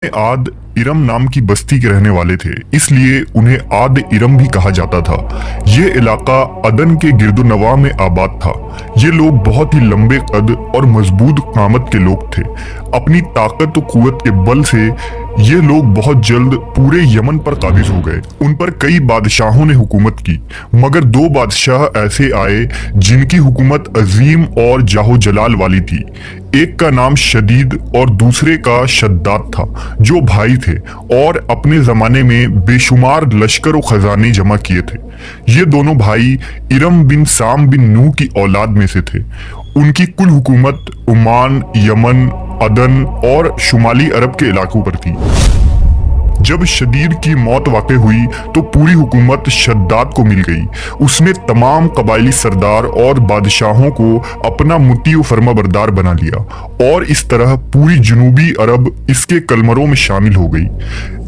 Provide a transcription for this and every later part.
आद इरम नाम की बस्ती के रहने वाले थे, इसलिए उन्हें आद इरम भी कहा जाता था। ये इलाका अदन के गिरदोनवा में आबाद था। ये लोग बहुत ही लंबे कद और मजबूत कामत के लोग थे। अपनी ताकत और कुव्वत के बल से ये लोग बहुत जल्द पूरे यमन पर काबिज हो गए। उन पर कई बादशाहों ने हुकूमत की, मगर दो बादशाह ऐसे आए जिनकी हुकूमत अजीम और जाहो जलाल वाली थी। एक का नाम शदीद और दूसरे का शद्दाद था, जो भाई थे और अपने जमाने में बेशुमार लश्कर और खजाने जमा किए थे। ये दोनों भाई इरम बिन साम बिन नूह की औलाद में से थे। उनकी कुल हुकूमत ओमान, यमन, अदन और शुमाली अरब के इलाकों पर थी। जब शदीद की मौत वाक़ हुई तो पूरी हुकूमत शद्दाद को मिल गई। उसने तमाम कबायली सरदार और बादशाहों को अपना मुती व फर्माबरदार बना लिया और इस तरह पूरी जनूबी अरब इसके कलमरों में शामिल हो गई।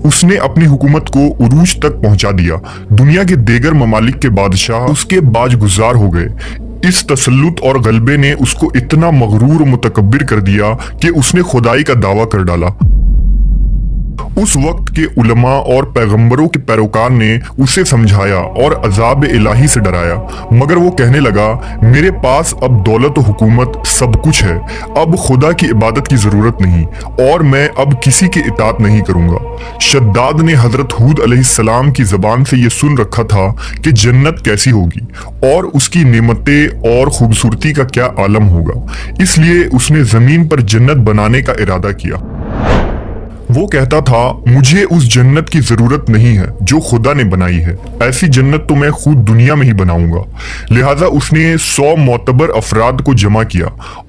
उसने अपनी हुकूमत को उरूज तक पहुंचा दिया। दुनिया के देगर ममालिक के बादशाह उसके बाजगुजार हो गए। इस तसल्लुत और गलबे ने उसको इतना मगरूर मुतकब्बिर कर दिया कि उसने खुदाई का दावा कर डाला। उस वक्त के उलमा और पैगंबरों के पैरोकार ने उसे समझाया और अजाब इलाही से डराया, मगर वो कहने लगा, मेरे पास अब दौलत और हुकूमत सब कुछ है, अब खुदा की इबादत की जरूरत नहीं और मैं अब किसी की इताअत नहीं करूंगा। शद्दाद ने हजरत हूद अलैहिस्सलाम की जबान से ये सुन रखा था कि जन्नत कैसी होगी और उसकी नेमतें और खूबसूरती का क्या आलम होगा, इसलिए उसने जमीन पर जन्नत बनाने का इरादा किया। वो कहता था, मुझे उस जन्नत की जरूरत नहीं है जो खुदा ने बनाई है, ऐसी जन्नत तो मैं खुद दुनिया में ही बनाऊंगा। लिहाजा उसने 100 मोतबर अफराद को जमा किया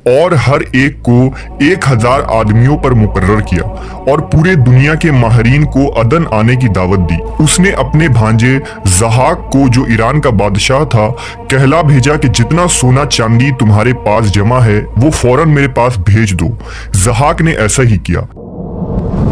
और हर एक को 1000 आदमियों पर मुकर्रर किया और पूरे दुनिया के माहरीन को अदन आने की दावत दी। उसने अपने भांजे ज़हाक को, जो ईरान का बादशाह था, कहला भेजा कि जितना सोना चांदी तुम्हारे पास जमा है वो फौरन मेरे पास भेज दो। ज़हाक ने ऐसा ही किया।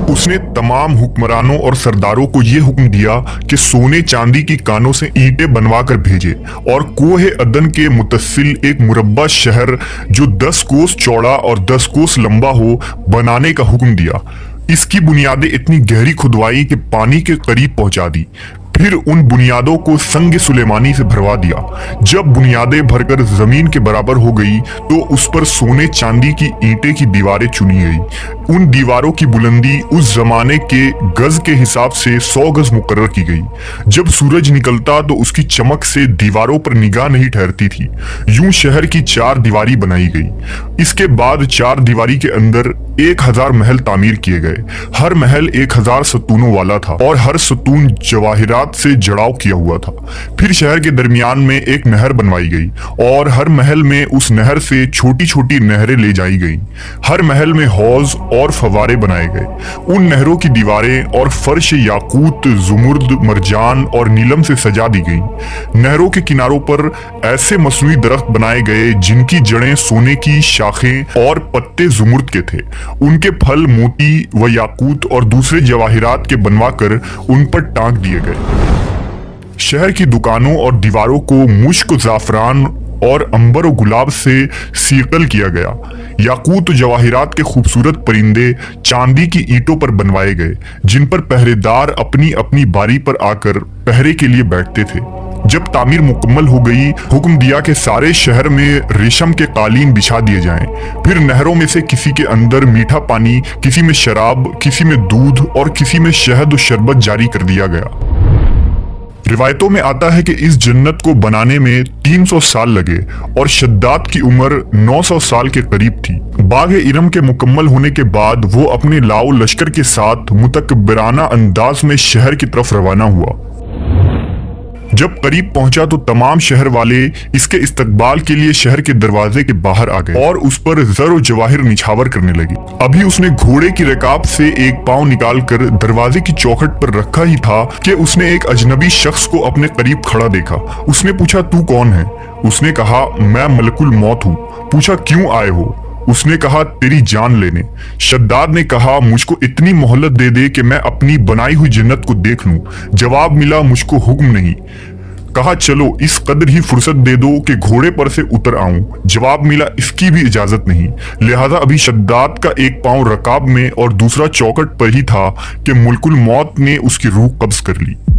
उसने तमाम हुक्मरानों और सरदारों को यह हुक्म दिया कि सोने चांदी की कानों से ईंटें बनवा कर भेजे और कोहे अदन के मुतसिल एक मुरब्बा शहर जो 10 कोस चौड़ा और 10 कोस लंबा हो बनाने का हुक्म दिया। इसकी बुनियादें इतनी गहरी खुदवाई कि पानी के करीब पहुंचा दी। फिर उन बुनियादों को संग सुलेमानी से भरवा दिया। जब बुनियादें भरकर जमीन के बराबर हो गई तो उस पर सोने चांदी की ईंटें की दीवारें चुनी गई। उन दीवारों की बुलंदी उस जमाने के गज के हिसाब से 100 गज मुकर्रर की गई। जब सूरज निकलता तो उसकी चमक से दीवारों पर निगाह नहीं ठहरती थी। यूं शहर की 4 दीवारी बनाई गई। इसके बाद 4 दीवारी के अंदर 1000 महल तामीर किए गए। हर महल 1000 सतूनों वाला था और हर सतून जवाहिरात से जड़ाव किया हुआ था। फिर शहर के दरमियान में एक नहर बनवाई गई और हर महल में उस नहर से छोटी छोटी नहरें ले जाई गई। हर महल में हौज और फवारे बनाए गए। उन नहरों की दीवारें और फर्श याकूत, जुमुर्द, मरजान और नीलम से सजा दी गई। नहरों के किनारों पर ऐसे मसनूई दरख्त बनाए गए जिनकी जड़ें सोने की, शाखें और पत्ते जुमुर्द के थे। उनके फल मोती व याकूत और दूसरे जवाहिरात के बनवाकर उन पर टांग दिए गए। शहर की दुकानों और दीवारों को मुश्क, जाफरान और अंबर और गुलाब से सीकल किया गया। याकूत जवाहिरात के खूबसूरत परिंदे चांदी की ईंटों पर बनवाए गए, जिन पर पहरेदार अपनी अपनी बारी पर आकर पहरे के लिए बैठते थे। जब तामीर मुकम्मल हो गई, हुक्म दिया कि सारे शहर में रेशम के कालीन बिछा दिए जाएं। फिर नहरों में से किसी के अंदर मीठा पानी, किसी में शराब, किसी में दूध और किसी में शहद और शरबत जारी कर दिया गया। रिवायतों में आता है कि इस जन्नत को बनाने में 300 साल लगे और शद्दाद की उम्र 900 साल के करीब थी। बाग इरम के मुकम्मल होने के बाद वो अपने लाओ लश्कर के साथ मुतकब्बिराना अंदाज में शहर की तरफ रवाना हुआ। जब करीब पहुंचा तो तमाम शहर वाले इसके इस्तकबाल के लिए शहर के दरवाजे के बाहर आ गए और उस पर जर और जवाहिर निछावर करने लगे। अभी उसने घोड़े की रकाब से एक पांव निकालकर दरवाजे की चौखट पर रखा ही था कि उसने एक अजनबी शख्स को अपने करीब खड़ा देखा। उसने पूछा, तू कौन है? उसने कहा, मैं मलकुल मौत हूँ। पूछा, क्यों आए हो? उसने कहा, तेरी जान लेने। शद्दाद ने कहा, मुझको इतनी मोहलत दे दे कि मैं अपनी बनाई हुई जन्नत को देख लूं। जवाब मिला, मुझको हुक्म नहीं। कहा चलो इस कदर ही फुर्सत दे दो कि घोड़े पर से उतर आऊं। जवाब मिला इसकी भी इजाजत नहीं। लिहाजा अभी शद्दाद का एक पांव रकाब में और दूसरा चौखट पर ही था कि मुल्कुल मौत ने उसकी रूह कब्ज कर ली।